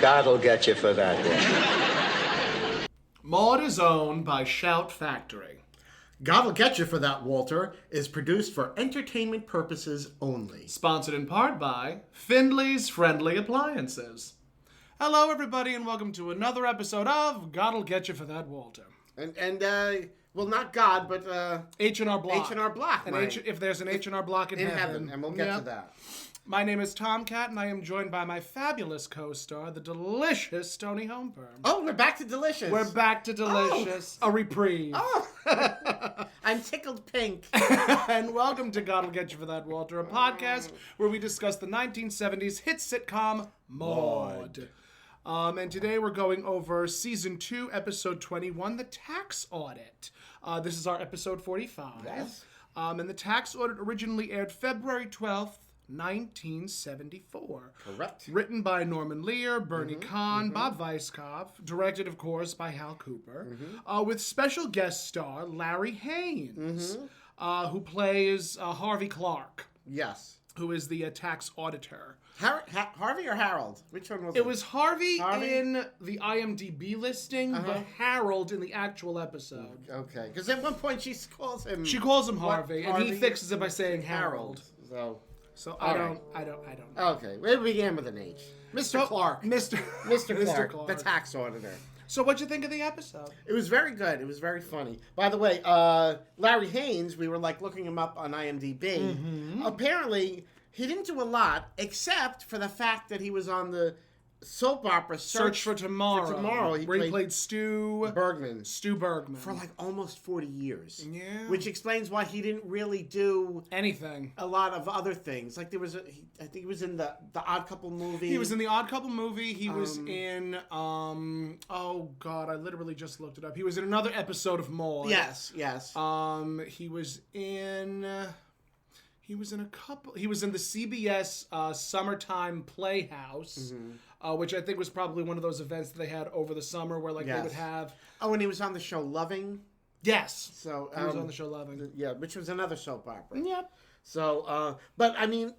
God'll get you for that one. Maude is owned by Shout Factory. God'll Get You for That, Walter, is produced for entertainment purposes only. Sponsored in part by Findley's Friendly Appliances. Hello, everybody, and welcome to another episode of God'll Get You for That, Walter. Well, not God, but H&R Block. H&R Block. If there's an H&R Block in heaven. And we'll get to that. My name is Tom Catt, and I am joined by my fabulous co-star, the delicious Toni Homeperm. Oh, we're back to delicious. We're back to delicious. Oh. A reprieve. Oh, I'm tickled pink. And welcome to God'll Get You for That, Walter, a podcast where we discuss the 1970s hit sitcom Maude. And today we're going over Season 2, Episode 21, The Tax Audit. This is our Episode 45. Yes. And The Tax Audit originally aired February 12th, 1974. Correct. Written by Norman Lear, Bernie Kahn, Bob Weisskopf. Directed, of course, by Hal Cooper. With special guest star Larry Haynes, who plays Harvey Clark. Yes. Who is the tax auditor. Harvey or Harold? Which one was it? It was Harvey in the IMDb listing, but Harold in the actual episode. Okay, because at one point she calls him... She calls him Harvey, and he fixes it by saying Harold. So I don't know. Okay, it began with an H. Mr. Clark. Mr. Clark, the tax auditor. So what'd you think of the episode? It was very good. It was very funny. By the way, Larry Haynes, we were looking him up on IMDb. Apparently, he didn't do a lot, except for the fact that he was on the soap opera Search for Tomorrow. He played Stu Bergman. For almost 40 years. Yeah. Which explains why he didn't really do anything. A lot of other things. I think he was in the Odd Couple movie. He was in the Odd Couple movie. He was in oh God, I literally just looked it up. He was in another episode of Maude. Yes. He was in the CBS Summertime Playhouse, which I think was probably one of those events that they had over the summer where they would have... Oh, and he was on the show Loving? Yes. So he was on the show Loving. Yeah, which was another soap opera. Yep. So, but I mean,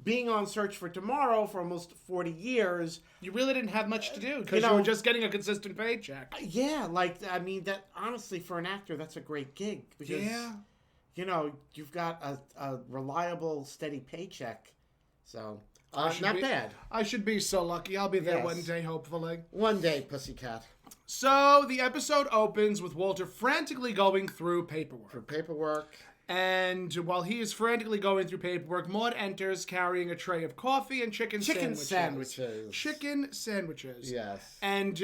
being on Search for Tomorrow for almost 40 years... You really didn't have much to do because you were just getting a consistent paycheck. Yeah, that honestly, for an actor, that's a great gig. Because, you've got a reliable, steady paycheck. So... not bad. I should be so lucky. I'll be there one day, hopefully. One day, pussycat. So, the episode opens with Walter frantically going through paperwork. And while he is frantically going through paperwork, Maude enters carrying a tray of coffee and chicken sandwiches. Chicken sandwiches. Yes. And,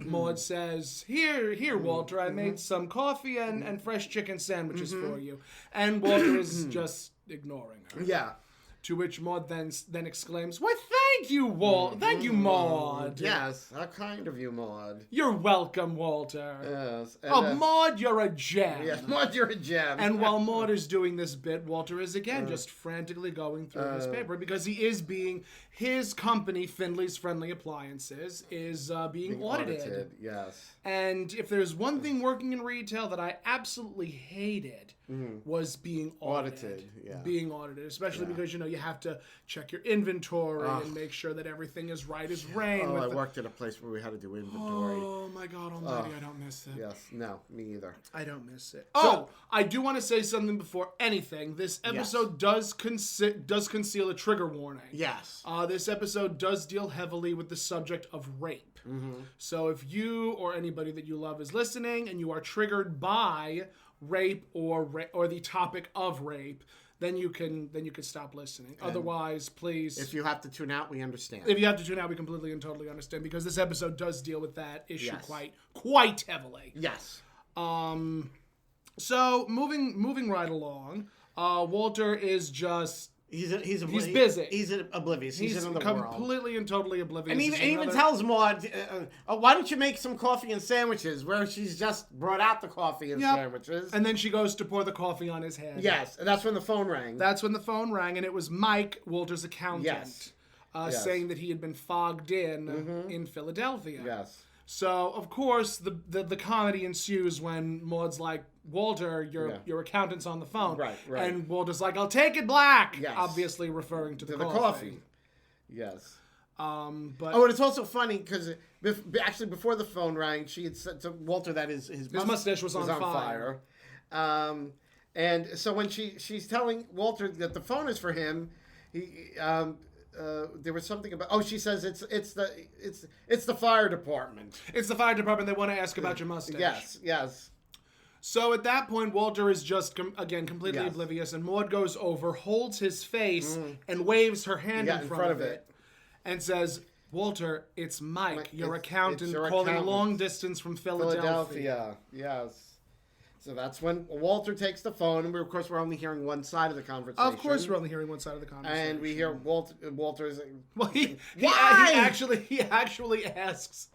Maude says, Here, Walter, I made some coffee and fresh chicken sandwiches for you. And Walter is just ignoring her. Yeah. To which Maude then exclaims, "Why, thank you, Walt. Thank you, Maude." Yes, how kind of you, Maude. You're welcome, Walter. Yes. And, Maude, you're a gem. Yes, Maude, you're a gem. And while Maude is doing this bit, Walter is again just frantically going through his paper because he is being, his company, Findley's Friendly Appliances, is being audited. Yes. And if there's one thing working in retail that I absolutely hated, was being audited. Yeah. Being audited, especially because, you have to check your inventory and make sure that everything is right as rain. I worked at a place where we had to do inventory. Oh, my God almighty, I don't miss it. Yes, no, me either. I don't miss it. I do want to say something before anything. This episode does conceal a trigger warning. Yes. This episode does deal heavily with the subject of rape. So if you or anybody that you love is listening and you are triggered by rape or the topic of rape, then you can stop listening. And otherwise, please... If you have to tune out, we understand. If you have to tune out, we completely and totally understand, because this episode does deal with that issue quite heavily. Yes. So, moving right along, Walter is just... He's busy. He's oblivious. He's in another world. Completely and totally oblivious. And he even tells Maude, why don't you make some coffee and sandwiches? Where she's just brought out the coffee and sandwiches. And then she goes to pour the coffee on his head. Yes, and that's when the phone rang. And it was Mike, Walter's accountant, saying that he had been fogged in Philadelphia. Yes. So, of course, the comedy ensues when Maude's like, Walter, your accountant's on the phone. Right. And Walter's like, I'll take it black. Yes. Obviously referring to the coffee. Yes. But and it's also funny because actually before the phone rang, she had said to Walter that his mustache was on fire. And so when she's telling Walter that the phone is for him, there was something about. She says it's the fire department. It's the fire department. They want to ask about your mustache. Yes. So at that point, Walter is just completely oblivious, and Maude goes over, holds his face, and waves her hand in front of it, and says, "Walter, it's Mike, your accountant, calling long distance from Philadelphia." Yes. So that's when Walter takes the phone, and of course we're only hearing one side of the conversation. Of course, we're only hearing one side of the conversation, and we hear Walter's. Well, he actually asks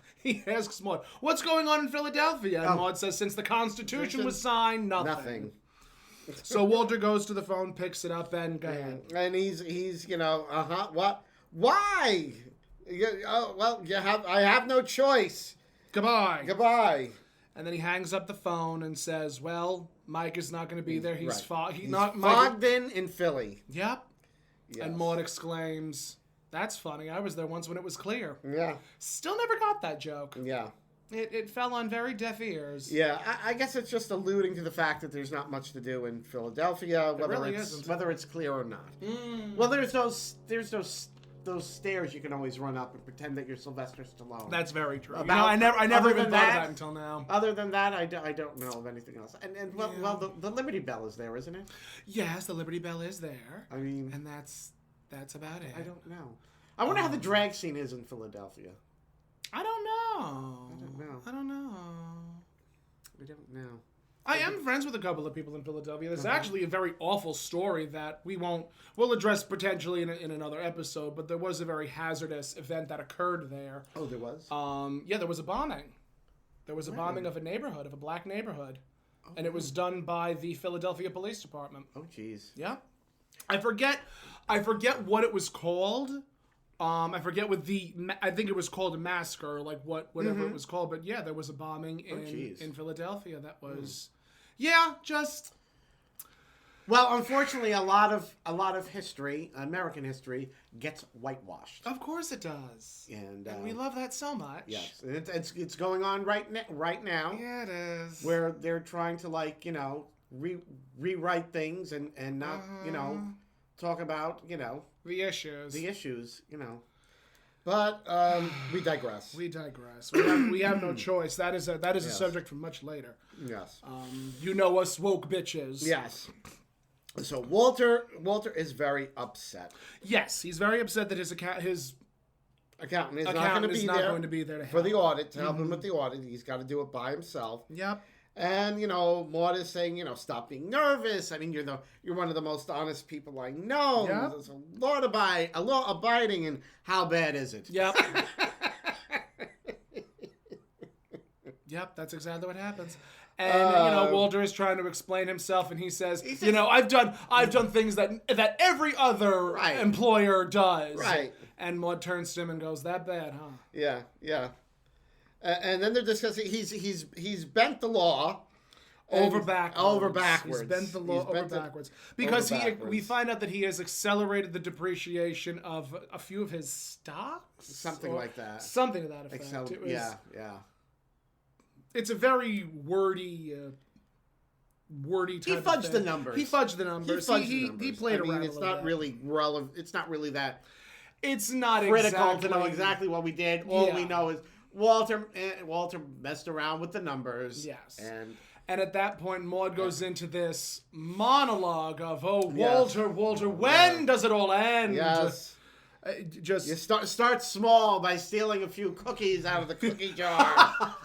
Maude, "What's going on in Philadelphia?" And Maude says, "Since the Constitution was signed, nothing." So Walter goes to the phone, picks it up, and go ahead. And he's what? Why? I have no choice. Goodbye. And then he hangs up the phone and says, "Well, Mike is not going to be there. He's fogged in Philly." Yep. Yes. And Maude exclaims, "That's funny. I was there once when it was clear." Yeah. Still never got that joke. Yeah. It fell on very deaf ears. Yeah, I guess it's just alluding to the fact that there's not much to do in Philadelphia, whether it's clear or not. Well, there's those stairs you can always run up and pretend that you're Sylvester Stallone. That's very true. I never even thought of that until now. Other than that, I don't know of anything else. And the Liberty Bell is there, isn't it? Yes, the Liberty Bell is there. I mean, and that's about it. I don't know. I wonder how the drag scene is in Philadelphia. I don't know. I am friends with a couple of people in Philadelphia. There's actually a very awful story that we'll address potentially in another episode, but there was a very hazardous event that occurred there. Oh, there was? There was a bombing. There was a bombing of a black neighborhood. And it was done by the Philadelphia Police Department. Oh, jeez. Yeah. I forget what it was called. I forget I think it was called a massacre, like whatever it was called. But yeah, there was a bombing in Philadelphia that was, Well, unfortunately, a lot of history, American history, gets whitewashed. Of course it does, and we love that so much. Yes, it's going on right now. Yeah, it is. Where they're trying to rewrite things and not talk about the issues. But we digress. We have no choice. That is a subject for much later. Yes. Us woke bitches. Yes. So Walter is very upset. Yes, he's very upset that his accountant is not going to be there to help. For the audit, to help him with the audit. He's got to do it by himself. Yep. And Maude is saying, stop being nervous. I mean, you're one of the most honest people I know. Yep. There's a law abiding, and how bad is it? Yep. Yep, that's exactly what happens. And Walter is trying to explain himself, and he says, I've done things that every other employer does. Right. And Maude turns to him and goes, "That bad, huh?" Yeah. And then they're discussing. He's bent the law over backwards. He's bent the law over backwards because we find out that he has accelerated the depreciation of a few of his stocks, something like that, something to that effect. Yeah. It's a very wordy type. He fudged the numbers. He played around. It's not really relevant. It's not really that. It's not critical to know exactly what we did. All we know is Walter messed around with the numbers. Yes. And at that point, Maude goes into this monologue of, Walter, when does it all end? Yes. You start small by stealing a few cookies out of the cookie jar.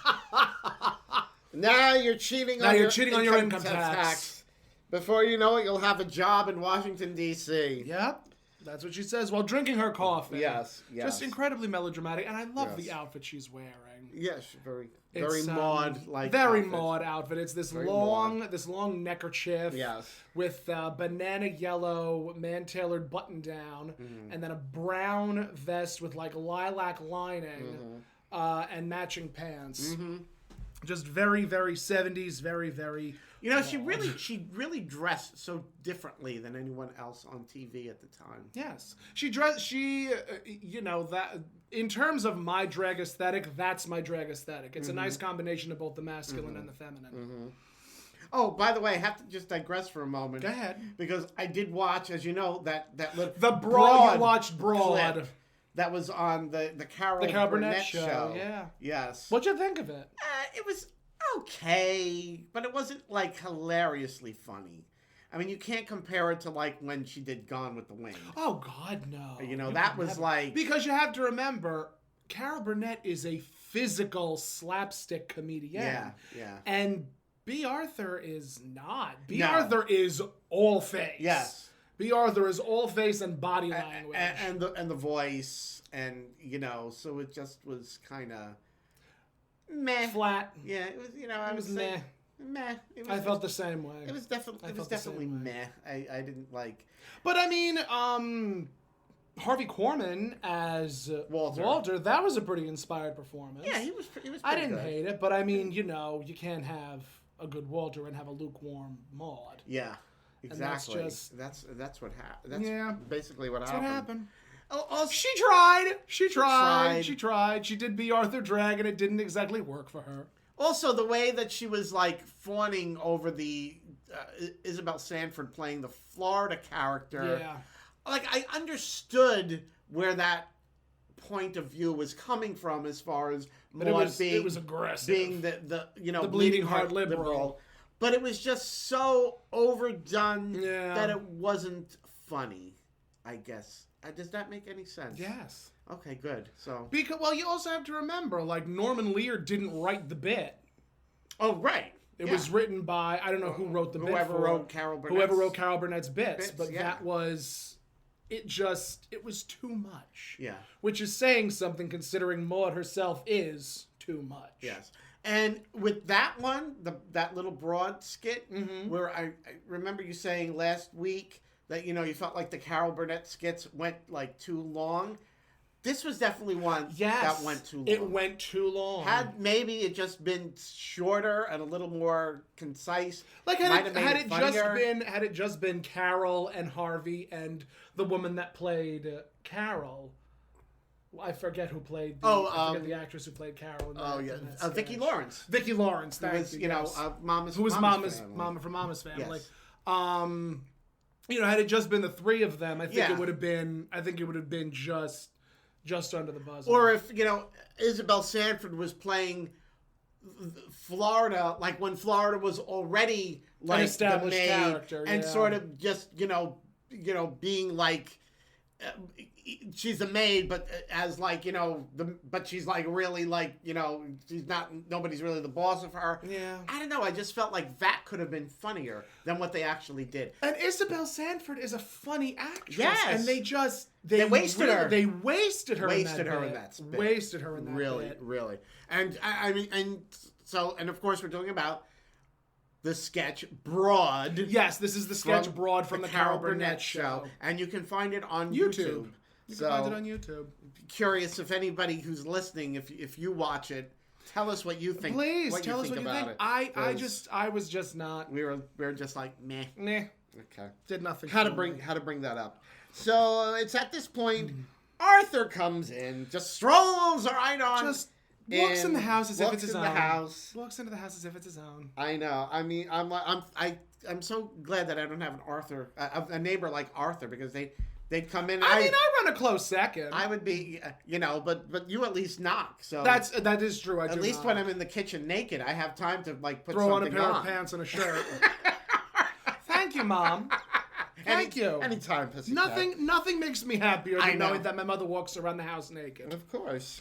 Now you're cheating on your income tax. Before you know it, you'll have a job in Washington, D.C. Yep. That's what she says while drinking her coffee. Yes. Just incredibly melodramatic, and I love the outfit she's wearing. Yes, very Maude-like. Very Maude outfit. It's this long neckerchief. Yes. With banana yellow man-tailored button-down, and then a brown vest with lilac lining, and matching pants. Just very, very 70s, very, very... You know, she really dressed so differently than anyone else on TV at the time. Yes. You know, that in terms of my drag aesthetic, that's my drag aesthetic. It's a nice combination of both the masculine and the feminine. Oh, by the way, I have to just digress for a moment. Go ahead. Because I did watch, as you know, that little The Broad. You watched Broad. clip that was on the Carol Burnett Burnett show. Yeah. Yes. What'd you think of it? It was okay, but it wasn't like hilariously funny. I mean, you can't compare it to like when she did Gone with the Wind. Oh God, no. You know, that was like... Because you have to remember, Carol Burnett is a physical slapstick comedian. Yeah. And Bea Arthur is not. Bea No. Arthur is all face. Yes. Bea Arthur is all face and body language. And the voice, and you know, so it just was kind of meh. Flat. Yeah, it was. You know, It was meh. Meh. It was I felt the same way. It was definitely meh. I didn't like. But I mean, Harvey Korman as Walter. that was a pretty inspired performance. Yeah, he was. I didn't hate it, but I mean, you know, you can't have a good Walter and have a lukewarm Maude. Yeah, exactly. And that's what happened. That's basically what happened. What happened? Oh, She tried. She tried. She did Bea Arthur drag, and it didn't exactly work for her. Also, the way that she was like fawning over the Isabel Sanford playing the Florida character. Yeah. Like, I understood where that point of view was coming from, as far as But it was aggressive. being the bleeding heart liberal. But it was just so overdone that it wasn't funny, I guess. Does that make any sense? Yes. Okay, good. So Because you also have to remember, like, Norman Lear didn't write the bit. Oh, right. It was written by, I don't know who wrote the bit. Whoever wrote Carol Burnett's bits, but that was, it was too much. Yeah. Which is saying something, considering Maude herself is too much. Yes. And with that one, that little broad skit, where I remember you saying last week that, you know, you felt like the Carol Burnett skits went like too long. This was definitely one that went too long. It went too long. Had maybe it just been shorter and a little more concise. Like had it just been Carol and Harvey and the woman that played Carol. I forget who played. I forget the actress who played Carol. In Vicki Lawrence. Vicki Lawrence. Mama's. Who was Mama's Mama from Mama's Family. Yes. You know, had it just been the three of them, I think it would have been. I think it would have been just under the buzzer. Or if, you know, Isabel Sanford was playing Florida, like when Florida was already like an established the maid, character, and sort of just, you know, being like, she's a maid, but as like, you know, but she's like really like, you know, nobody's really the boss of her. Yeah. I don't know. I just felt like that could have been funnier than what they actually did. And Isabel Sanford is a funny actress. Yes. And they wasted her. They wasted her. Wasted her in that bit. Wasted her in that bit. Really. And I mean, and of course we're talking about the sketch Broad. Yes, this is the sketch Broad from the Carol Burnett show. And you can find it on YouTube. You can find it on YouTube. Curious if anybody who's listening, if you watch it, tell us what you think. Please tell us what you think. I was just not. We were just like meh. Nah. Okay. Did nothing. How to bring that up. So it's at this point Arthur comes in, just strolls right on. Just walks in the house as if it's his own. Walks into the house as if it's his own. I know. I mean, I'm so glad that I don't have a neighbor like Arthur, because they'd come in. I run a close second. I would be, you know, but you at least knock. So that is true. At least when I'm in the kitchen naked, I have time to like throw on a pair of pants and a shirt. Thank you, Mom. Thank you. Anytime, pussy. Nothing makes me happier than knowing that my mother walks around the house naked. Of course.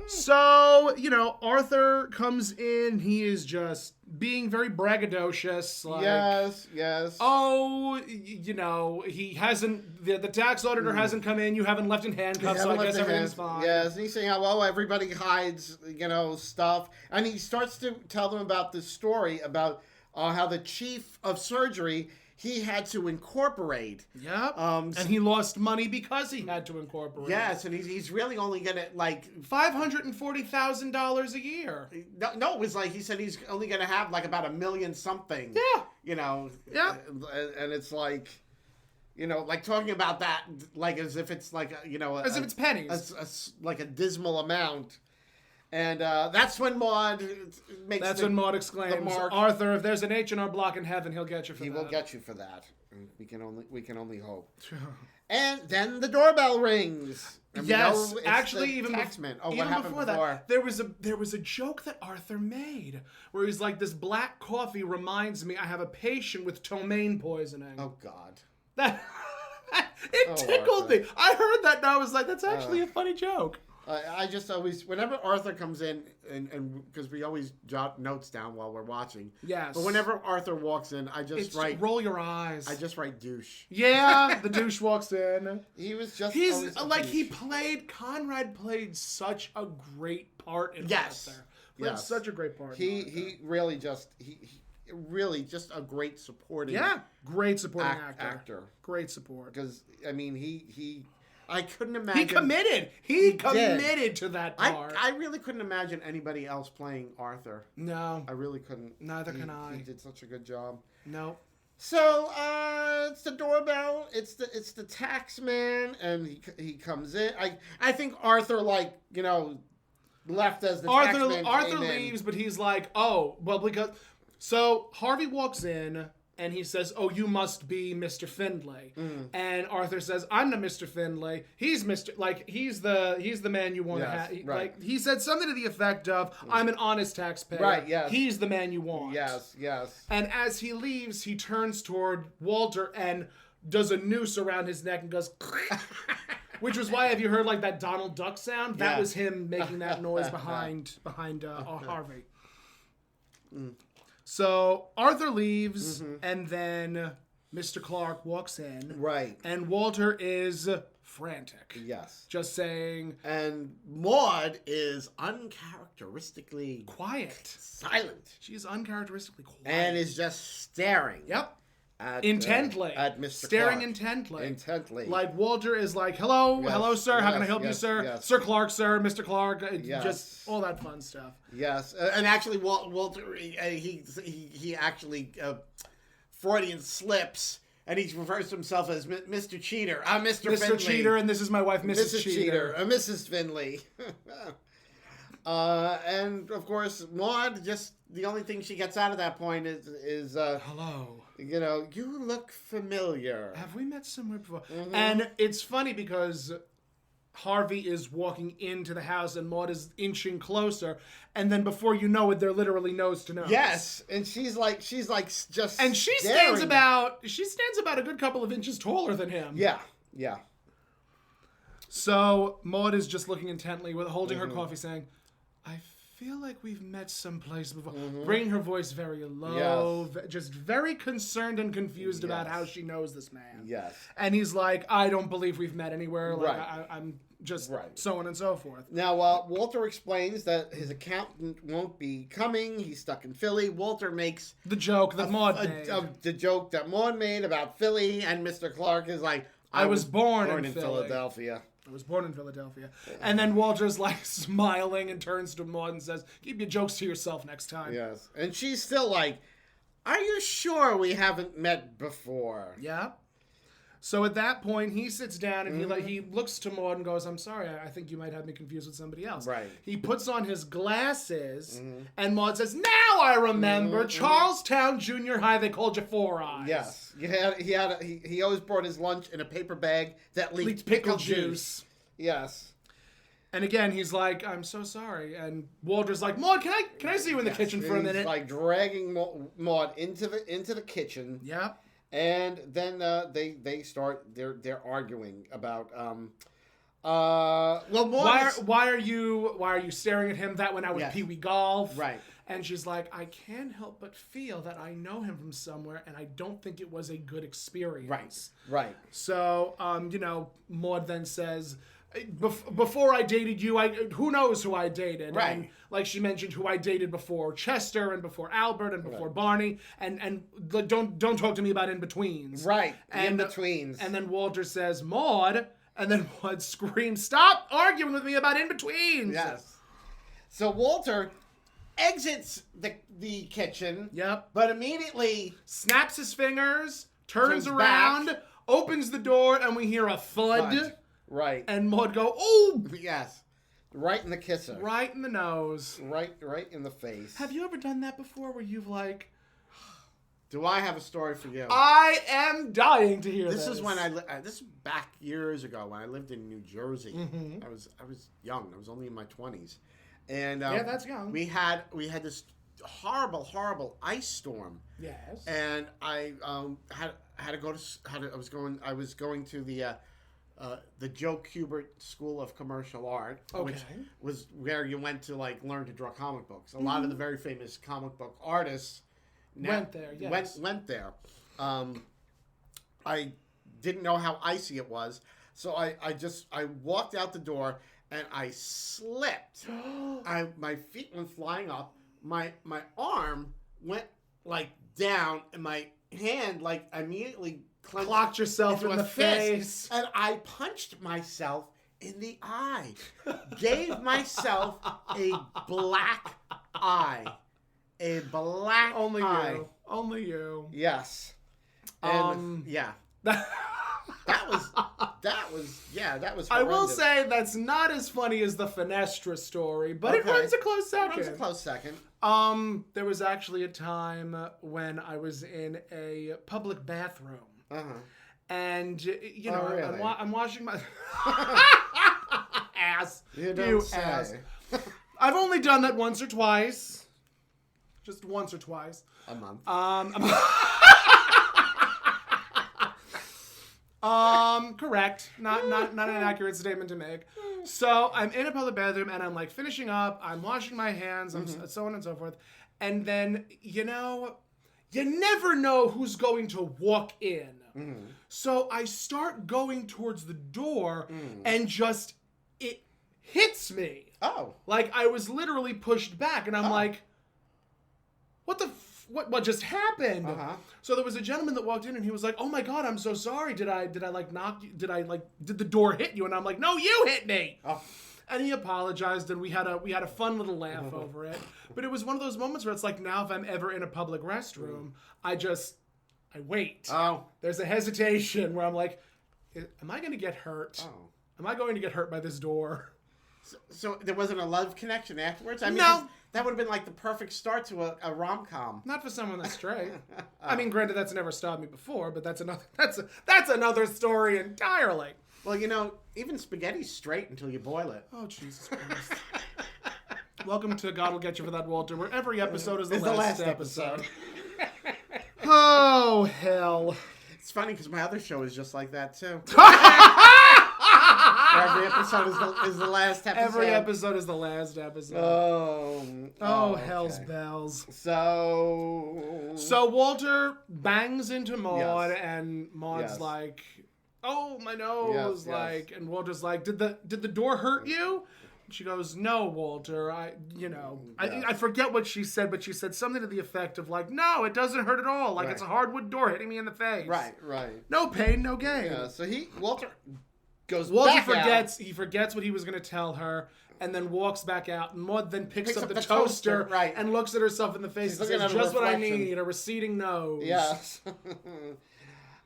So, you know, Arthur comes in. He is just being very braggadocious. Like, yes. Oh, you know, he hasn't. The tax auditor hasn't come in. You haven't left in handcuffs, so I guess everything's fine. Yes, and he's saying how everybody hides, you know, stuff, and he starts to tell them about this story about how the chief of surgery, he had to incorporate. Yep. And he lost money because he had to incorporate. Yes, and he's really only gonna like $540,000 a year. No, it was like he said he's only gonna have like about $1 million something. Yeah. You know. Yeah. And it's like, you know, like talking about that like as if it's like as if it's pennies, like a dismal amount. And that's when Maude makes. That's when Maude exclaims, "Arthur, if there's an H&R Block in heaven, he'll get you for that." He will get you for that. We can only hope. And then the doorbell rings. And yes, actually, even taxman. What happened before that, there was a joke that Arthur made where he's like, "This black coffee reminds me I have a patient with ptomaine poisoning." Oh God. That it tickled me. I heard that and I was like, "That's actually a funny joke." I just always, whenever Arthur comes in, and because we always jot notes down while we're watching. Yes. But whenever Arthur walks in, I just write. Roll your eyes. I just write douche. Yeah, the douche walks in. He was just. He's like Conrad played such a great part in Arthur. Played such a great part. He really just just a great supporting. Yeah, great supporting actor. Great support. Because I mean I couldn't imagine. He committed to that part. I really couldn't imagine anybody else playing Arthur. No. I really couldn't. Neither can I. He did such a good job. No. So, it's the doorbell. It's the tax man, and he comes in. I think Arthur, like, left as the tax man. Arthur leaves, but he's like, oh, well, because... So, Harvey walks in... And he says, "Oh, you must be Mr. Findlay." And Arthur says, "I'm not Mr. Findlay. He's Mr. He's the man you want to have." Right. Like he said something to the effect of, "I'm an honest taxpayer. Right. Yes. He's the man you want." Yes. Yes. And as he leaves, he turns toward Walter and does a noose around his neck and goes, which was why, have you heard like that Donald Duck sound? That was him making that noise behind Harvey. So Arthur leaves, and then Mr. Clark walks in. Right. And Walter is frantic. Yes. Just saying. And Maude is uncharacteristically quiet. Silent. She's uncharacteristically quiet. And is just staring. Yep. Intently. At Mr. Staring Clark. intently. Like Walter is like, hello, sir. How can I help you, sir? Yes. Sir Clark, sir. Mr. Clark. Just all that fun stuff. Yes. And actually, Walter, he actually Freudian slips, and he refers to himself as Mr. Cheater. I'm Mr. Findlay. Mr. Cheater, and this is my wife, Mrs. Cheater. Mrs. Findlay. And of course, Maude, just the only thing she gets out of that point is hello. You look familiar. Have we met somewhere before? And it's funny because Harvey is walking into the house and Maude is inching closer, and then before you know it, they're literally nose to nose. Yes, and she's like just and she stands about a good couple of inches taller than him. Yeah. So Maude is just looking intently, holding her coffee, saying, "I feel like we've met someplace before." Bringing her voice very low, just very concerned and confused about how she knows this man. Yes. And he's like, "I don't believe we've met anywhere. Like, Right. I'm just so on and so forth." Now, Walter explains that his accountant won't be coming. He's stuck in Philly. Walter makes the joke that Maude made. The joke that Maude made about Philly, and Mr. Clark is like, I was born in Philadelphia. I was born in Philadelphia. And then Walter's like smiling and turns to Maude and says, "Keep your jokes to yourself next time." Yes. And she's still like, "Are you sure we haven't met before?" Yeah. So at that point, he sits down and he looks to Maude and goes, "I'm sorry, I think you might have me confused with somebody else." Right. He puts on his glasses and Maude says, "Now I remember, Charlestown Junior High, they called you Four Eyes." Yes. He always brought his lunch in a paper bag that leaked pickle juice. Yes. And again, he's like, "I'm so sorry." And Walter's like, "Maude, can I see you in the kitchen for a minute?" He's like dragging Maude into the kitchen. Yeah. And then they start they're arguing about why are you staring at him? That went out with Pee Wee Golf. Right. And she's like, "I can't help but feel that I know him from somewhere, and I don't think it was a good experience." Right. So, Maude then says, before I dated you, who knows who I dated? Right. And like she mentioned, who I dated before Chester and before Albert and before Barney, and don't talk to me about in betweens. Right. And in betweens. And then Walter says Maude, and then Maude screams, "Stop arguing with me about in betweens!" Yes. So Walter exits the kitchen. Yep. But immediately Snaps his fingers, turns around, back. opens the door, and we hear a thud. Right. And Maude go, "Oh!" Yes. Right in the kisser. Right in the nose. Right in the face. Have you ever done that before where you've like... Do I have a story for you? I am dying to hear this. This is when this is back years ago when I lived in New Jersey. Mm-hmm. I was young. I was only in my 20s. And yeah, that's young. We had this horrible ice storm. Yes. And I had to go to I was going to the Joe Kubert School of Commercial Art, which was where you went to like learn to draw comic books. A lot of the very famous comic book artists went there. Yes. Went there. I didn't know how icy it was, so I walked out the door and I slipped. My feet went flying up. My arm went like down, and my hand like immediately clocked yourself in the face, and I punched myself in the eye. Gave myself a black eye. A black only eye. you. Only you. Yes. And yeah. That was horrendous. I will say that's not as funny as the Fenestra story, but it runs a close second. There was actually a time when I was in a public bathroom. And, you know, really? I'm washing my... ass. You don't say. Ass. I've only done that once or twice. Just once or twice. A month. Correct. Not an accurate statement to make. So I'm in a public bathroom and I'm like finishing up. I'm washing my hands. I'm so on and so forth. And then, you know, you never know who's going to walk in. So I start going towards the door and just, it hits me. Oh. Like I was literally pushed back and I'm like, what just happened? So there was a gentleman that walked in and he was like, "Oh my God, I'm so sorry. Did I like knock you? Did the door hit you?" And I'm like, "No, you hit me." Oh. And he apologized and we had a fun little laugh over it. But it was one of those moments where it's like, now if I'm ever in a public restroom, I wait. Oh. There's a hesitation where I'm like, am I going to get hurt? Oh. Am I going to get hurt by this door? So there wasn't a love connection afterwards? I mean, No. that would have been like the perfect start to a rom-com. Not for someone that's straight. I mean, granted, that's never stopped me before, but that's another story entirely. Well, you know, even spaghetti's straight until you boil it. Oh, Jesus Christ. Welcome to God Will Get You for That, Walter, where every episode is the last episode. Oh, hell. It's funny because my other show is just like that, too. Every episode is the last episode. Every episode is the last episode. Oh, hell's okay. bells. So Walter bangs into Maude, and Maude's like, "Oh, my nose!" And Walter's like, "Did the door hurt you?" And she goes, "No, Walter. I forget what she said, but she said something to the effect of like, no, it doesn't hurt at all. Like it's a hardwood door hitting me in the face. Right. No pain, no gain." Yeah. So Walter forgets. He forgets what he was going to tell her, and then walks back out. And Maude then picks up the toaster and looks at herself in the face and says, "Just what I need, a receding nose." Yes.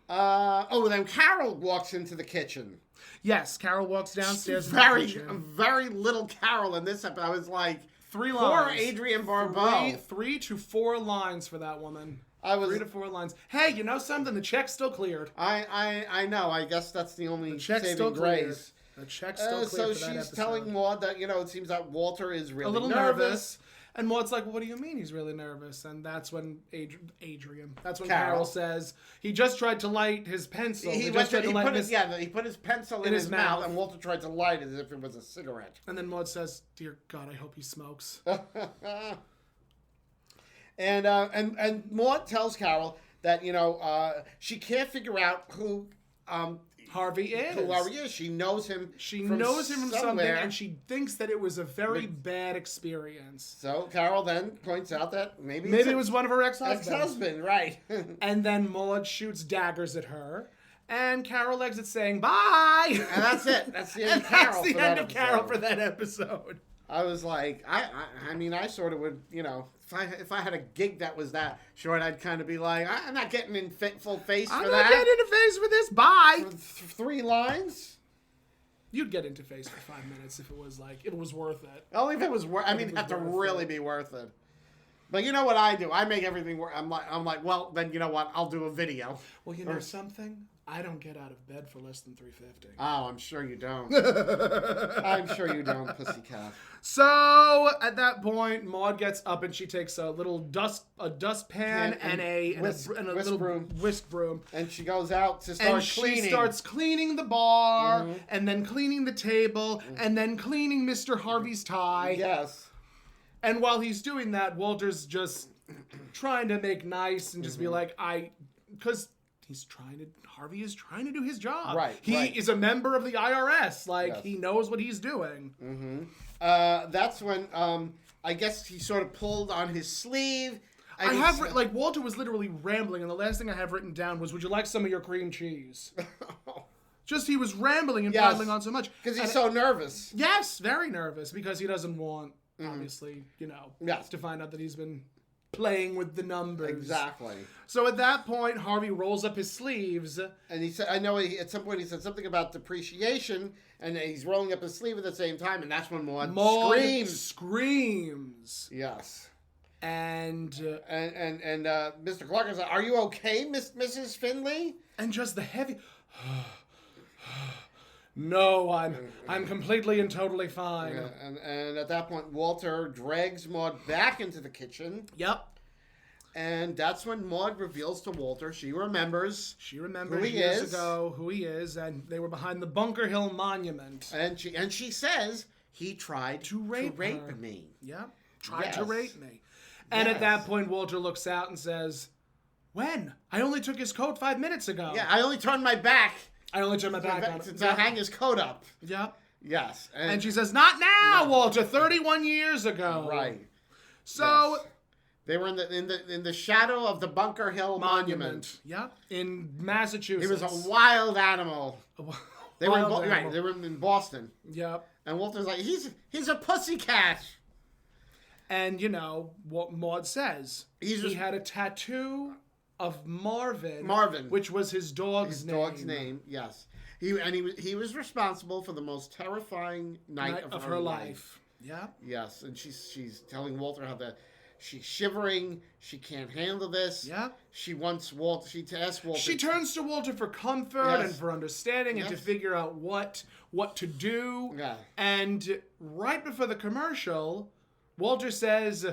Then Carol walks into the kitchen. Yes, Carol walks downstairs. Very little Carol in this episode. I was like, 3 lines. Poor Adrienne Barbeau. 3 to 4 lines for that woman. 3 to 4 lines. Hey, you know something? The check's still cleared. I know. I guess that's the only saving grace. The check's still cleared so for that she's episode. telling Maude that, you know, it seems that Walter is really a little nervous. And Maude's like, "Well, what do you mean he's really nervous?" And that's when Carol says, he just tried to light his pencil. He put his pencil in his mouth, and Walter tried to light it as if it was a cigarette. And then Maude says, "Dear God, I hope he smokes." And Maude tells Carol that, you know, she can't figure out Harvey is. who Harvey is. She knows him. She knows him from something, somewhere. and she thinks that it was a very bad experience. So Carol then points out that maybe it was one of her ex-husbands. ex-husband, right? And then Maude shoots daggers at her, and Carol exits saying bye. And that's it. That's the end of Carol. That's the end of Carol for that episode. I was like, I mean, I sort of would, if I had a gig that was that short, I'd kind of be like, I'm not getting in full face for that. I'm not getting into face for this. Bye. For 3 lines. You'd get into face for 5 minutes if it was worth it. Only if it was worth. I mean, it'd have to really be worth it. But you know what I do? I make everything work. I'm like, well, then you know what? I'll do a video. Well, you know something? I don't get out of bed for less than $3.50. Oh, I'm sure you don't. I'm sure you don't, pussycat. So at that point, Maude gets up and she takes a little dustpan and a little whisk broom, and she goes out to start cleaning. She starts cleaning the bar, and then cleaning the table, and then cleaning Mr. Harvey's tie. Yes. And while he's doing that, Walter's just trying to make nice and just be like, because Harvey is trying to do his job. Right. He is a member of the IRS. He knows what he's doing. Mm-hmm. That's when, I guess he sort of pulled on his sleeve. Walter was literally rambling, and the last thing I have written down was, would you like some of your cream cheese? Just he was rambling and babbling on so much. Because he's so nervous. Yes, very nervous, because he doesn't want, obviously, to find out that he's been playing with the numbers. Exactly. So at that point, Harvey rolls up his sleeves. And he said, at some point he said something about depreciation, and he's rolling up his sleeve at the same time, and that's when Maude screams. Yes. And Mr. Clark is like, are you okay, Mrs. Finley? And just the heavy... No, I'm completely and totally fine. Yeah, and at that point, Walter drags Maude back into the kitchen. Yep. And that's when Maude reveals to Walter she remembers years ago who he is, and they were behind the Bunker Hill Monument. And she says he tried to rape me. Yep. Tried to rape me. And at that point, Walter looks out and says, "When? I only took his coat 5 minutes ago." Yeah, I only turned my back. On him. To hang his coat up. Yep. Yes. And she says, "Not now, Walter. 31 years ago." Right. So they were in the shadow of the Bunker Hill Monument. Yep. In Massachusetts. He was a wild animal. They were in Boston. Yep. And Walter's like, he's a pussycat. And what Maude says. He had a tattoo of Marvin, which was his dog's name. Yes. He was responsible for the most terrifying night of her life. Yeah. Yes, and she's telling Walter how she's shivering, she can't handle this. Yeah. She wants Walter. She asks Walter. She turns to Walter for comfort and for understanding and to figure out what to do. Yeah. And right before the commercial, Walter says,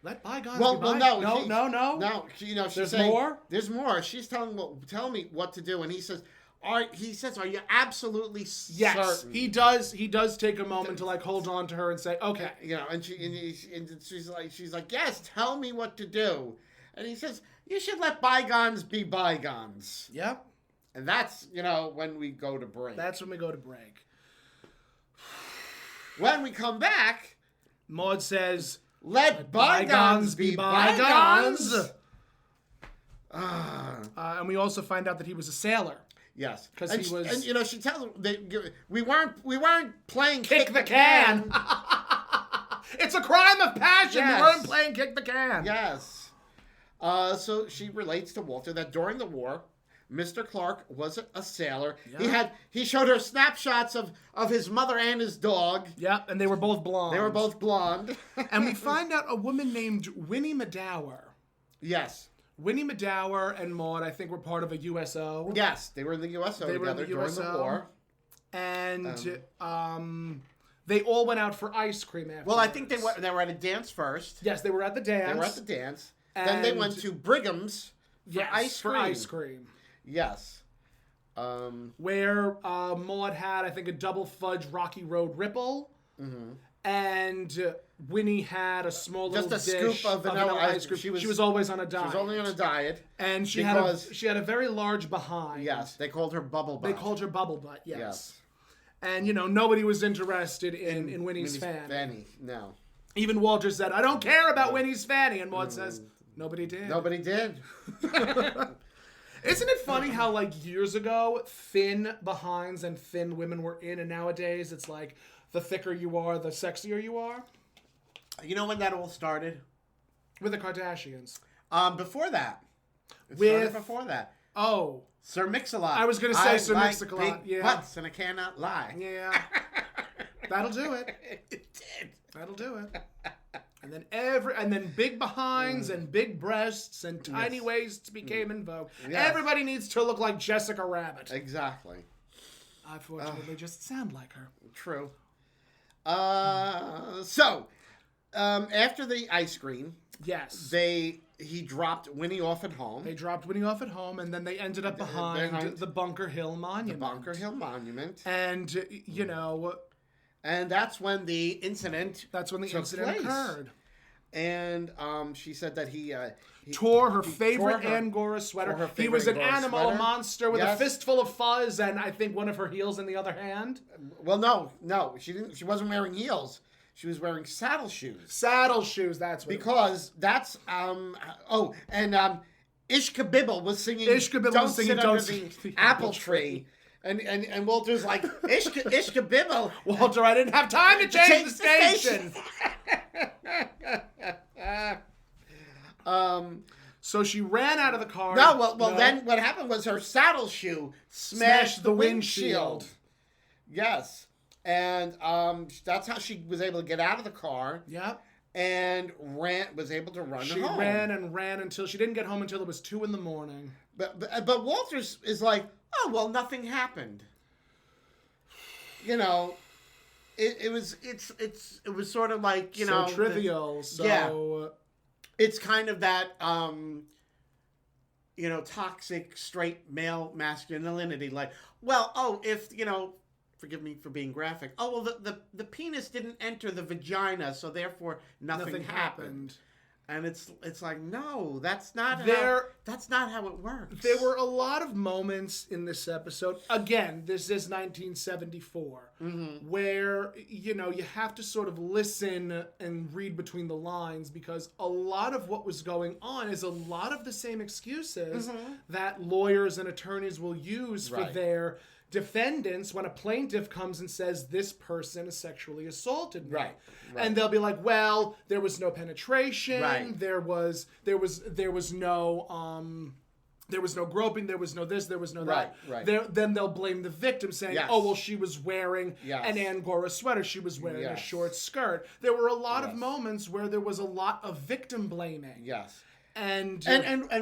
"Let bygones be bygones." No. There's more. There's more. She's tell me what to do, and he says, "Are you absolutely certain?" He does take a moment to hold on to her and say, "Okay." And she's like, "Yes, tell me what to do." And he says, "You should let bygones be bygones." Yep. And that's when we go to break. That's when we go to break. When we come back, Maude says, Let bygones be bygones. And we also find out that he was a sailor. Yes, because he was. And she tells him we weren't playing kick the can. It's a crime of passion. Yes. We weren't playing kick the can. Yes. So she relates to Walter that during the war, Mr. Clark was a sailor. Yeah. He showed her snapshots of his mother and his dog. Yeah, and they were both blonde. And we find out a woman named Winnie Madower. Yes. Winnie Madower and Maude, I think, were part of a USO. Yes, they were in the USO together during the war. And they all went out for ice cream after. Well, I think they were at a dance first. Yes, they were at the dance. They were at the dance. Then they went to Brigham's for ice cream. Yes. Where Maude had, I think, a double fudge Rocky Road Ripple. Mm-hmm. And Winnie had a small little Just a dish scoop of vanilla ice cream. She was always on a diet. She was only on a diet. And she had a very large behind. Yes, they called her Bubble Butt. They called her Bubble Butt, yes. And, nobody was interested in Winnie's fanny. No. Even Walter said, I don't care about Winnie's fanny. And Maude says, nobody did. Nobody did. Isn't it funny how, years ago, thin behinds and thin women were in, and nowadays it's like, the thicker you are, the sexier you are? You know when that all started? With the Kardashians. Before that. Before that. Oh. Sir Mix-a-Lot. I was going to say Sir Mix-a-Lot. Big butts, and I cannot lie. Yeah. That'll do it. It did. That'll do it. And then big behinds and big breasts and tiny waists became in vogue. Yes. Everybody needs to look like Jessica Rabbit. Exactly. I fortunately just sound like her. True. After the ice cream, yes, he dropped Winnie off at home. They dropped Winnie off at home, and then they ended up behind the Bunker Hill Monument. The Bunker Hill Monument. And and that's when the incident. Occurred. And she said that he tore her favorite Angora sweater. He was an animal monster with a fistful of fuzz, and I think one of her heels in the other hand. Well, no, she didn't. She wasn't wearing heels. She was wearing saddle shoes. Saddle shoes. That's what because that's Ishka Bibble was singing. Ishka Bibble was singing "Don't Sit Under the Apple Tree." And Walter's like, Ishka Bibble. Walter, I didn't have time to change the station. So she ran out of the car. Then what happened was her saddle shoe smashed the windshield. Yes. And that's how she was able to get out of the car. Yep. And was able to run home. She ran and ran until she didn't get home until it was 2 a.m. But Walter is like, oh, well, nothing happened. It was sort of like, so trivial. It's kind of that, toxic straight male masculinity. Like, well, if, forgive me for being graphic. Oh, well, the penis didn't enter the vagina, so therefore nothing happened. And it's like, no, that's not how it works. There were a lot of moments in this episode. Again, this is 1974, where, you have to sort of listen and read between the lines, because a lot of what was going on is a lot of the same excuses that lawyers and attorneys will use for their defendants when a plaintiff comes and says this person is sexually assaulted me. Right. And they'll be like, well, there was no penetration, there was no groping, there was no this, there was no that. Then they'll blame the victim, saying, oh, well, she was wearing an Angora sweater, she was wearing a short skirt. There were a lot of moments where there was a lot of victim blaming. Yes. And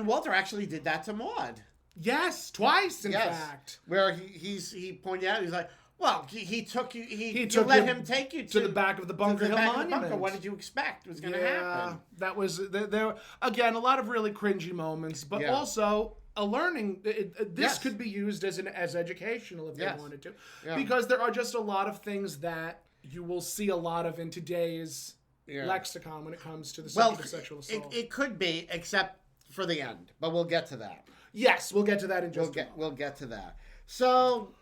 Walter actually did that to Maude. Yes, twice in fact. Where he pointed out, he's like, well, he took you. He let him take you to the back of the Bunker Hill Monument. What did you expect was going to happen? That was there again a lot of really cringy moments, but also a learning. This could be used as educational if they wanted to, because there are just a lot of things that you will see a lot of in today's lexicon when it comes to the subject of sexual assault. It could be, except for the end, but we'll get to that. Yes, we'll get to that in just a moment. We'll get to that. So,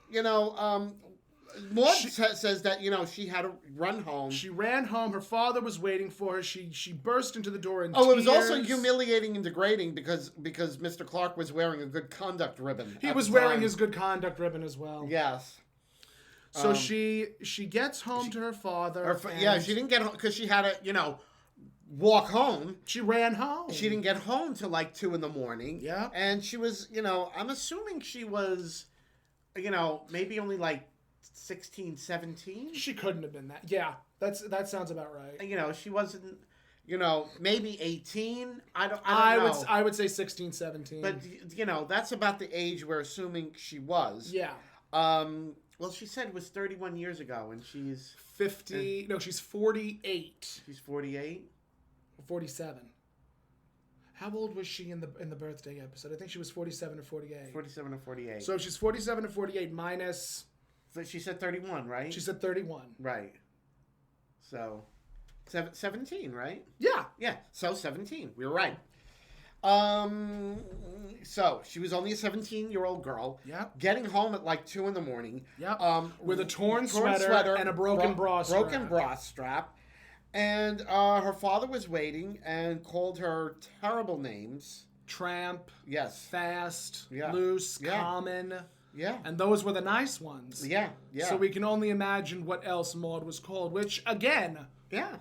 Maude says that, she had to run home. She ran home. Her father was waiting for her. She burst into the door in tears. It was tears. also humiliating and degrading because Mr. Clark was wearing a good conduct ribbon. He was wearing his good conduct ribbon as well. Yes. So she gets home to her father. She didn't get home because she had to, walk home. She ran home. She didn't get home till 2 a.m. Yeah. And she was, I'm assuming she was, maybe only 16, 17. She couldn't have been that. Yeah, that sounds about right. She wasn't, maybe 18. I don't know. I would say 16, 17. But, that's about the age we're assuming she was. Yeah. Well, she said it was 31 years ago, and she's... 50... No, she's 48. She's 48? 47. How old was she in the birthday episode? I think she was 47 or 48. 47 or 48. So she's 47 or 48 minus... So she said 31, right? She said 31. Right. So, 17, right? Yeah. Yeah, so 17. We were right. So she was only a 17-year-old girl. Yep. Getting home at like 2 in the morning. Yep. With a torn sweater and a broken bra strap. Broken bra strap. And her father was waiting and called her terrible names. Tramp. Yes. Fast. Yeah. Loose. Yeah. Common. Yeah. And those were the nice ones. Yeah. Yeah. So we can only imagine what else Maude was called, which, again, yeah.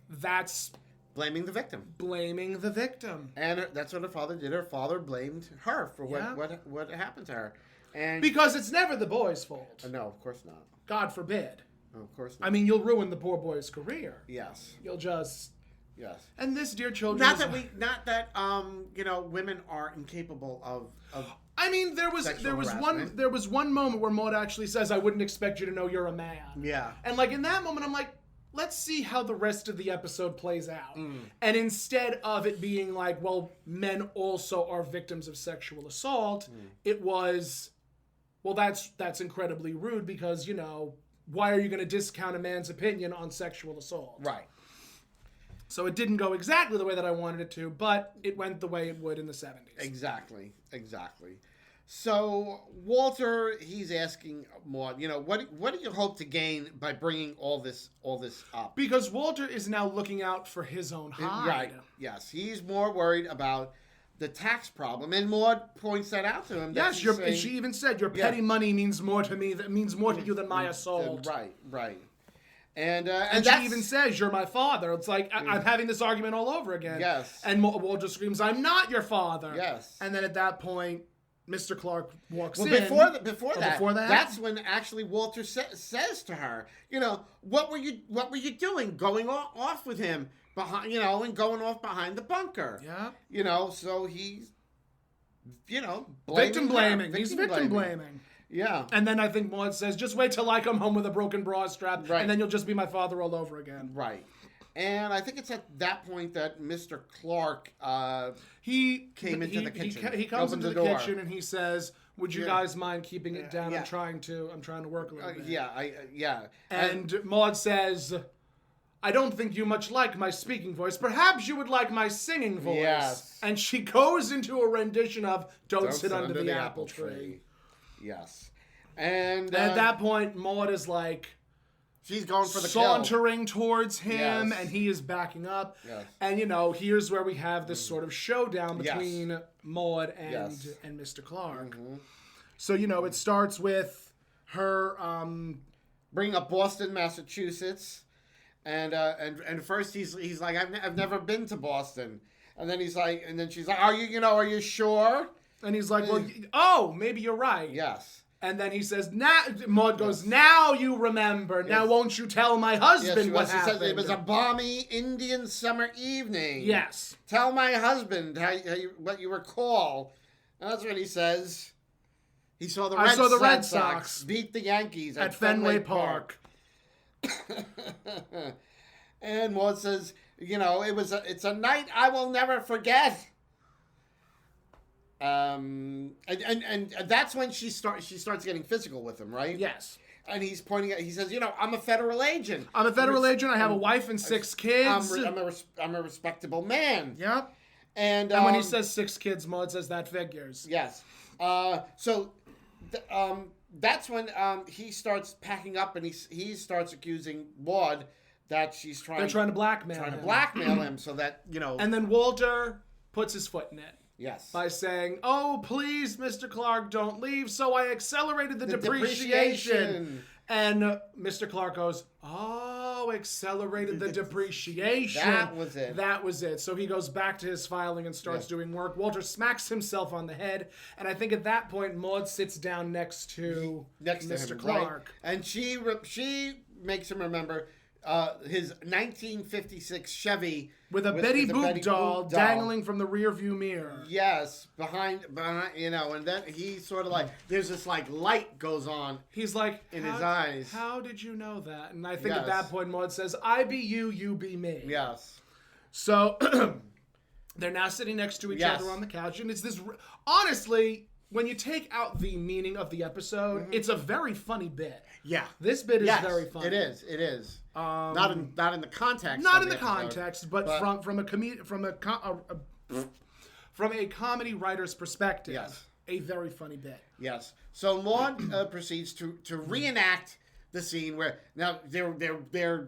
that's Blaming the victim. blaming the victim. And that's what her father did. Her father blamed her for Yeah. what happened to her. And Because it's never the boy's fault. no, of course not. God forbid. No, of course not. I mean, you'll ruin the poor boy's career. Yes. You'll just... Yes. And this, dear children... Not that women are incapable of I mean, there was harassment. one moment where Maude actually says, "I wouldn't expect you to know you're a man." Yeah. And like in that moment, I'm like, let's see how the rest of the episode plays out. And instead of it being like, well, men also are victims of sexual assault, it was, well, that's incredibly rude because, why are you going to discount a man's opinion on sexual assault? Right. So it didn't go exactly the way that I wanted it to, but it went the way it would in the 70s. Exactly. So Walter, he's asking Maude, what do you hope to gain by bringing all this up? Because Walter is now looking out for his own hide. Right. Yes, he's more worried about the tax problem, and Maude points that out to him. Yes, she even said, "Your petty money means more to me. That means more to you than my assault." Right. And she even says, "You're my father." It's like I'm having this argument all over again. Yes. And Walter screams, "I'm not your father." Yes. And then at that point, Mr. Clark walks in. Before that, before that, that's when actually Walter says to her, what were you doing, going off with him behind, and going off behind the bunker? Yeah. So he's, victim blaming. He's victim blaming. Yeah. And then I think Maude says, "Just wait till I come home with a broken bra strap, right. and then you'll just be my father all over again." Right. And I think it's at that point that Mr. Clark he came into the kitchen. He comes into the kitchen and he says, "Would you guys mind keeping it down? Yeah. I'm trying to work a little bit." Yeah. And Maude says, "I don't think you much like my speaking voice. Perhaps you would like my singing voice." Yes. And she goes into a rendition of Don't Sit Under the Apple Tree. Yes. And at that point, Maude is like, she's going for the sauntering towards him, yes. and he is backing up. Yes. And here's where we have this sort of showdown between Maude and Mr. Clark. Mm-hmm. So it starts with her bringing up Boston, Massachusetts, and first he's like, I've never been to Boston, and then she's like, are you sure? And he's like, well, maybe you're right. Yes. And then he says, now, Maude goes, now you remember. Yes. Now won't you tell my husband what happened? She says, it was a balmy Indian summer evening. Yes. Tell my husband what you recall. And that's what he says. He saw the Red Sox beat the Yankees at Fenway Park. And Maude says, it's a night I will never forget. And that's when she starts getting physical with him, right? Yes. And he's pointing at. He says, "I'm a federal agent. I'm a federal agent. I have a wife and 6 kids. I'm a respectable man." Yep. And when he says 6 kids, Maude says that figures. Yes. That's when he starts packing up, and he starts accusing Maude that they're trying to blackmail him, so that And then Walter puts his foot in it. Yes. By saying, "Oh, please, Mr. Clark, don't leave." So I accelerated the depreciation. And Mr. Clark goes, "Oh, accelerated the depreciation." That was it. So he goes back to his filing and starts doing work. Walter smacks himself on the head. And I think at that point, Maude sits down next to Mr. Clark. Right? And she makes him remember his 1956 Chevy with a Betty Boop doll dangling from the rear view mirror. Yes, behind, and then he sort of like, there's this like light goes on. He's like, in his eyes. How did you know that? And I think at that point, Maude says, "I be you, you be me." Yes. So they're now sitting next to each other on the couch, and it's this. Honestly, when you take out the meaning of the episode, it's a very funny bit. Yeah. This bit is very funny. It is. It is. Not in the context. Not of in the episode, context, but from a comedy writer's perspective. Yes. A very funny bit. Yes. So Maude proceeds to reenact the scene where now they're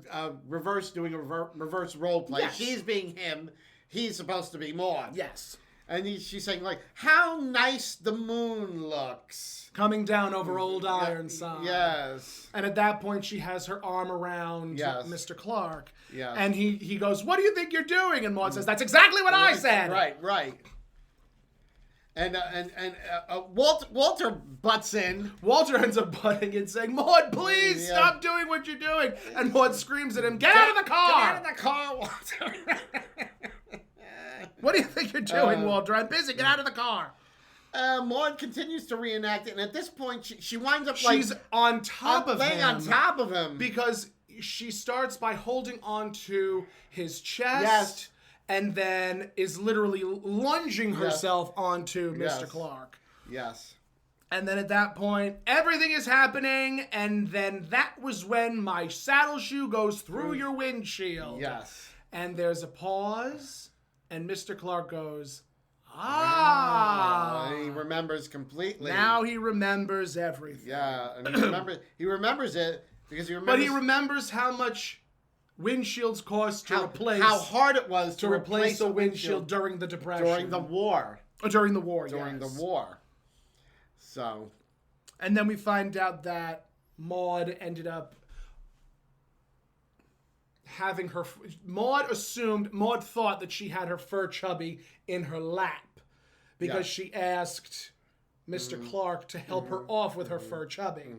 reverse doing a reverse role play. Yes. She's being him. He's supposed to be Maude. Yes. And she's saying like, "How nice the moon looks." Coming down over Old Ironside. Yes. And at that point, she has her arm around Mr. Clark. Yes. And he goes, "What do you think you're doing?" And Maude says, "That's exactly what I said." Right. And Walter butts in. Walter ends up butting in, saying, "Maude, please stop doing what you're doing." And Maude screams at him, "Get out of the car! Get out of the car, Walter!" What do you think you're doing, Walter? I'm busy. Get out of the car. Maude continues to reenact it, and at this point, she winds up she's on top of laying him. on top of him. Because she starts by holding onto his chest. Yes. And then is literally lunging herself onto Mr. Clark. Yes. And then at that point, everything is happening, and then that was when my saddle shoe goes through your windshield. Yes. And there's a pause, and Mr. Clark goes, "Ah." He remembers completely. Now he remembers everything. Yeah, and he remembers it because he remembers. But he remembers how much windshields cost to replace. How hard it was to replace a windshield during the Depression. During the war. During the war, During the war. So. And then we find out that Maude ended up having her... Maude thought that she had her fur chubby in her lap because she asked Mr. Clark to help her off with her fur chubby.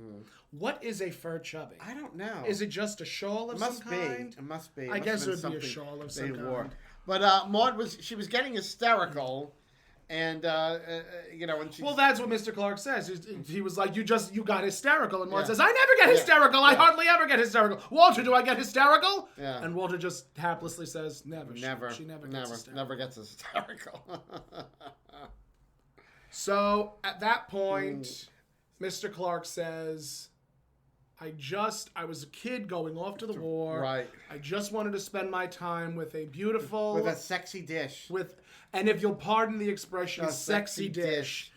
What is a fur chubby? I don't know. Is it just a shawl of some kind? It must be. I guess it would be a shawl of some kind. Wore. But Maude was getting hysterical, and when she. Well, that's what Mr. Clark says. He was like, "You got hysterical," and Maude says, "I never get hysterical. I hardly ever get hysterical. Walter, do I get hysterical?" Yeah. And Walter just haplessly says, "Never. She never gets hysterical." Never gets hysterical. So at that point, Mr. Clark says, I was a kid going off to the war. Right. I just wanted to spend my time with a beautiful... With a sexy dish. And if you'll pardon the expression, sexy dish.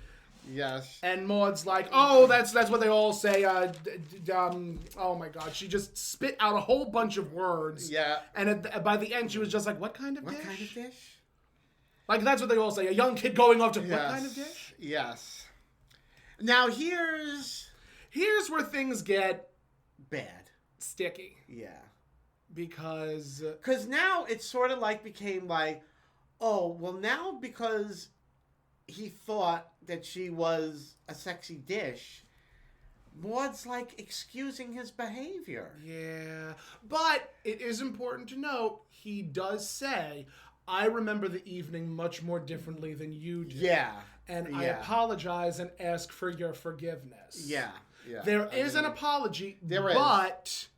Yes. And Maude's like, "Oh, that's what they all say. Oh my God." She just spit out a whole bunch of words. Yeah. And by the end, she was just like, "What kind of dish? What kind of dish?" Like, that's what they all say. A young kid going off to... What kind of dish? Yes. Now, here's where things get... bad. Sticky. Yeah. Because now it sort of like became like, oh, well now because he thought that she was a sexy dish, Maude's like excusing his behavior. Yeah. But it is important to note, he does say, "I remember the evening much more differently than you do. Yeah. And I apologize and ask for your forgiveness." Yeah. Yeah. There is an apology, but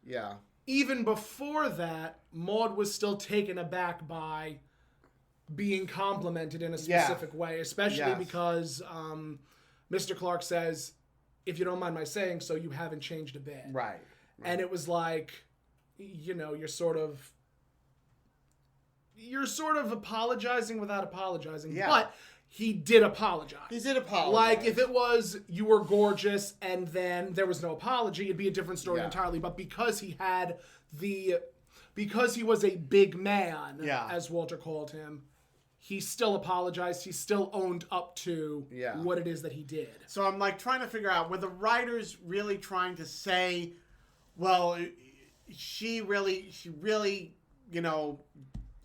even before that, Maude was still taken aback by being complimented in a specific way, especially because Mr. Clark says, "If you don't mind my saying so, you haven't changed a bit." Right. And it was like, you're sort of apologizing without apologizing. Yeah. But he did apologize. He did apologize. Like, if it was, "You were gorgeous," and then there was no apology, it'd be a different story entirely. But because he was a big man, as Walter called him, he still apologized. He still owned up to what it is that he did. So I'm like trying to figure out, were the writers really trying to say, well, she really,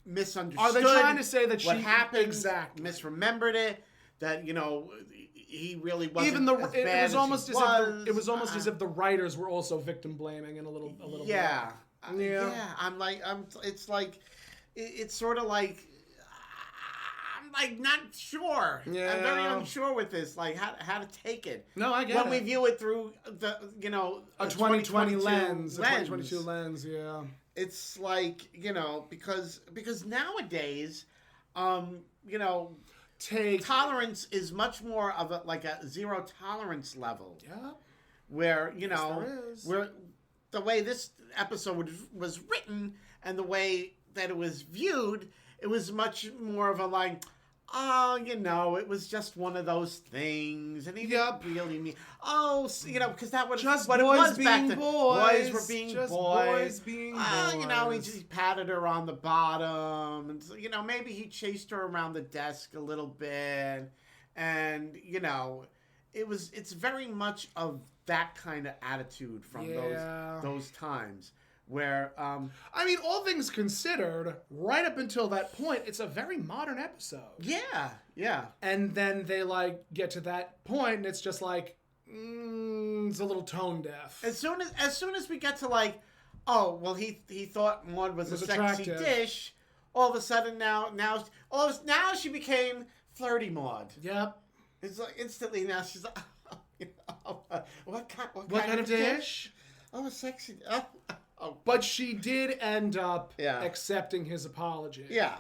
misunderstood. Are they trying to say that what she happened? Exactly. Misremembered it? That he really wasn't. Even as bad it was almost as it was almost as if the writers were also victim blaming in a little yeah. bit. Yeah. It's sort of like, I'm like not sure. Yeah. I'm very unsure with this, like how to take it. No, I get when we view it through the a 2020 lens, a 2022 lens. Yeah. It's like, because nowadays, take tolerance is much more of a zero tolerance level. Yeah. Where, there is. where the way this episode was written and the way that it was viewed, it was much more of a like, oh, it was just one of those things, and he didn't really mean, because that was just what it boys was back being then. boys. Boys were being just boys. Being boys. He patted her on the bottom, and maybe he chased her around the desk a little bit, and it's very much of that kind of attitude from those times. Where, all things considered, right up until that point, it's a very modern episode. Yeah. And then they, get to that point, and it's just like, it's a little tone deaf. As soon as we get to, he thought Maude was a sexy dish, all of a sudden now she became flirty Maude. Yep. It's like, instantly now she's like, what kind of dish? Oh, a sexy, But she did end up accepting his apology. Yeah.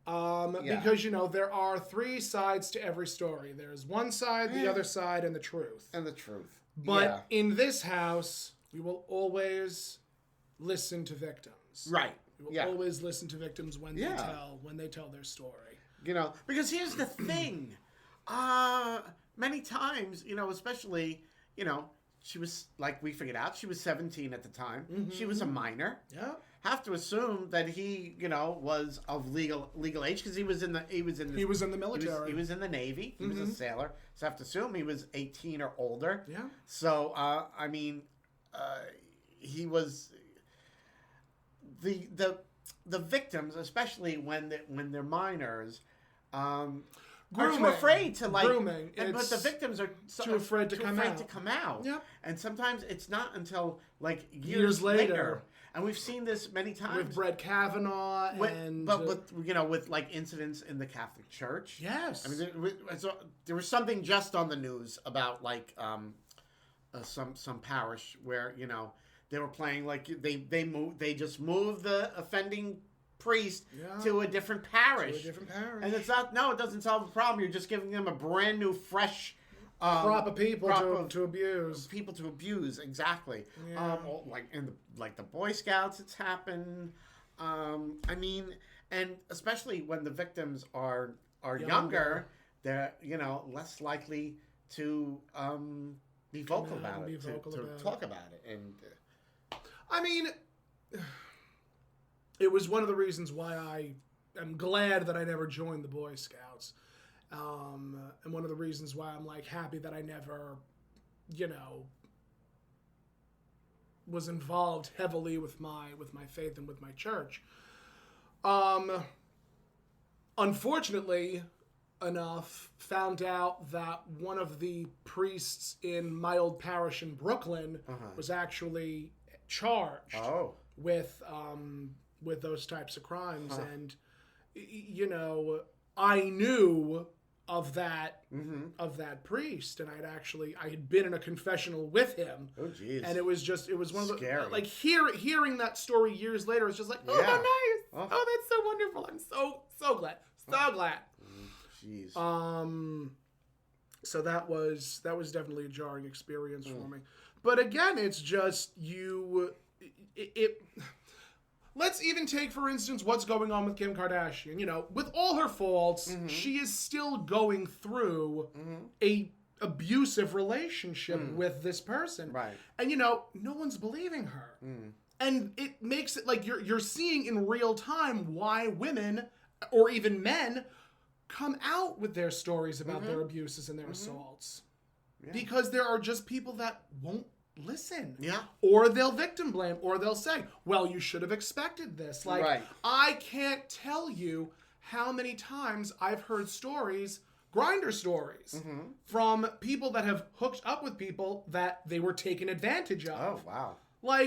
Because, there are three sides to every story. There's one side, the other side, and the truth. But in this house, we will always listen to victims. Right. We will always listen to victims when they tell their story. Because here's the thing. Many times, especially, she was, we figured out, she was 17 at the time. Mm-hmm. She was a minor. Yeah. Have to assume that he, was of legal age because he was in the military. He was in the Navy. He was a sailor. So I have to assume he was 18 or older. Yeah. So he was the victims, especially when they're minors. Are too afraid to grooming. But the victims are too afraid to come out. Yep. And sometimes it's not until years later. And we've seen this many times with Brett Kavanaugh with incidents in the Catholic Church. Yes. There was something just on the news about some parish where they were playing they just moved the offending priest to a different parish. And it doesn't solve the problem. You're just giving them a brand new, fresh crop of people to abuse. People to abuse, exactly. Yeah. In the Boy Scouts, it's happened. And especially when the victims are younger, they're less likely to be vocal about it, to talk about it, and. It was one of the reasons why I am glad that I never joined the Boy Scouts. And one of the reasons why I'm happy that I never, was involved heavily with my faith and with my church. Unfortunately enough, found out that one of the priests in my old parish in Brooklyn was actually charged with those types of crimes. And I knew of that priest, and I had been in a confessional with him. Oh jeez. And it was one of the scary. Hearing that story years later, it's just like, oh, how nice. Oh, that's so wonderful. I'm so glad. So glad. Jeez. So that was definitely a jarring experience for me. But again, it's just let's even take, for instance, what's going on with Kim Kardashian. With all her faults, she is still going through a abusive relationship with this person. Right. And, no one's believing her. And it makes it like you're seeing in real time why women, or even men, come out with their stories about their abuses and their assaults. Yeah. Because there are just people that won't listen. Yeah. Or they'll victim blame, or they'll say, well, you should have expected this. I can't tell you how many times I've heard stories, grinder stories, from people that have hooked up with people that they were taken advantage of. Oh, wow.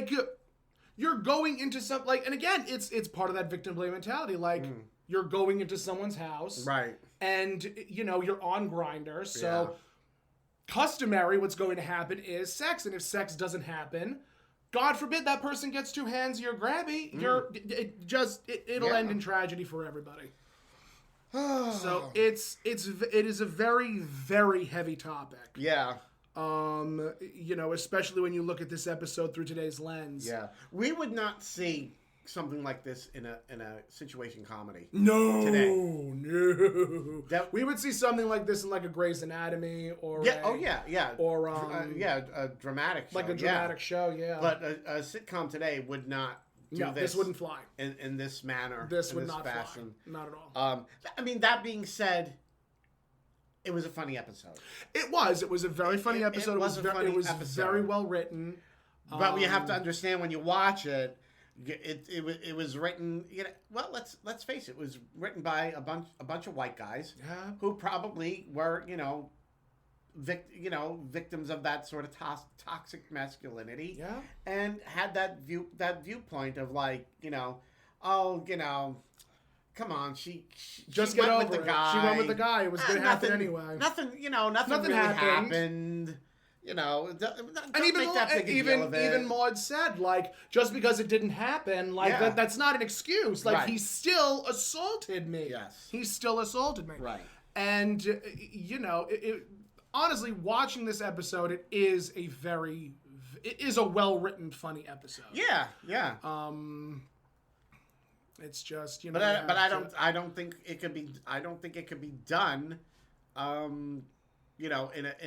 You're going into and again, it's part of that victim blame mentality. You're going into someone's house. Right. And, you're on Grindr, so customary what's going to happen is sex. And if sex doesn't happen, God forbid that person gets too handsy or grabby, it'll end in tragedy for everybody. So it is a very, very heavy topic. Yeah. Especially when you look at this episode through today's lens. Yeah. We would not see something like this in a situation comedy. No. Today. No. We would see something like this in like a Grey's Anatomy or or a dramatic show. Like a dramatic show, yeah. But a sitcom today would not do this. This wouldn't fly. In this manner. This would this not fashion. fly. Not at all. I mean, that being said, it was a funny episode. It was. It was a very funny episode. It was very well written. But you have to understand when you watch it, it was written. Well, let's face it. It was written by a bunch of white guys who probably were victims of that sort of toxic masculinity. Yeah. And had that viewpoint of like come on, she just went get with over the it. guy. She went with the guy. It was going to happen anyway. Nothing really happened. Don't make that big a deal of it. Even Maude said, like, just because it didn't happen, like, that's not an excuse. Like, he still assaulted me. Yes. He still assaulted me. Right. And, honestly, watching this episode, it is a well-written, funny episode. Yeah, yeah. It's just, But I don't think it could be done in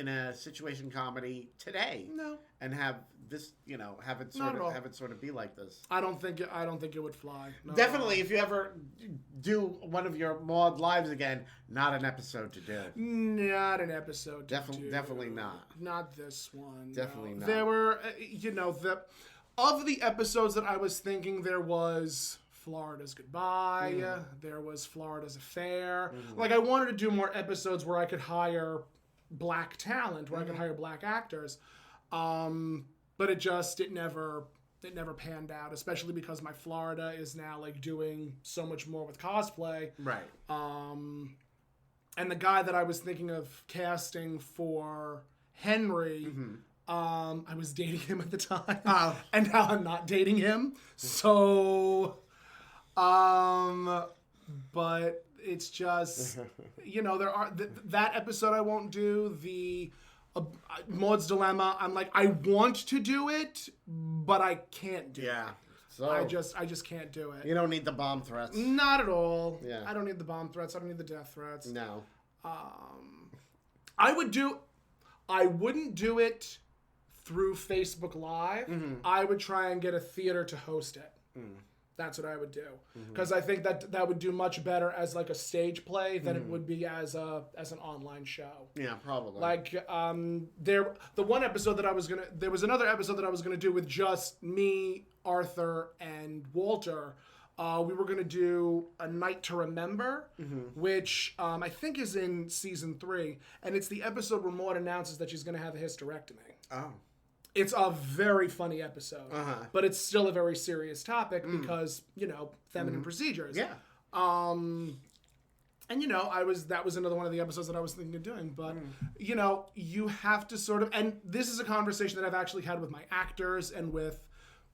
a situation comedy today. No. And have this, have it sort of be like this. I don't think it would fly. No. Definitely, if you ever do one of your Maude lives again, not an episode to do. Not an episode to do. Definitely not. Not this one. Definitely not. There were, of the episodes that I was thinking, there was Florida's Goodbye. Mm. There was Florida's Affair. Mm-hmm. Like, I wanted to do more episodes where I could hire black talent, where I could hire black actors. But it never panned out, especially because my Florida is now like doing so much more with cosplay. Right. And the guy that I was thinking of casting for Henry, I was dating him at the time. Oh. And now I'm not dating him. So, but it's just, there are that episode I won't do. The Maude's Dilemma, I'm like, I want to do it, but I can't do it. Yeah. So I just can't do it. You don't need the bomb threats. Not at all. Yeah. I don't need the bomb threats. I don't need the death threats. No. I wouldn't do it through Facebook Live. Mm-hmm. I would try and get a theater to host it. Mm. That's what I would do, because I think that would do much better as like a stage play than it would be as an online show. Yeah, probably. Like there was another episode that I was gonna do with just me, Arthur, and Walter. We were gonna do A Night to Remember, which I think is in season 3, and it's the episode where Maude announces that she's gonna have a hysterectomy. Oh. It's a very funny episode, but it's still a very serious topic because, feminine procedures. Yeah. And, that was another one of the episodes that I was thinking of doing. But, you have to sort of, and this is a conversation that I've actually had with my actors and with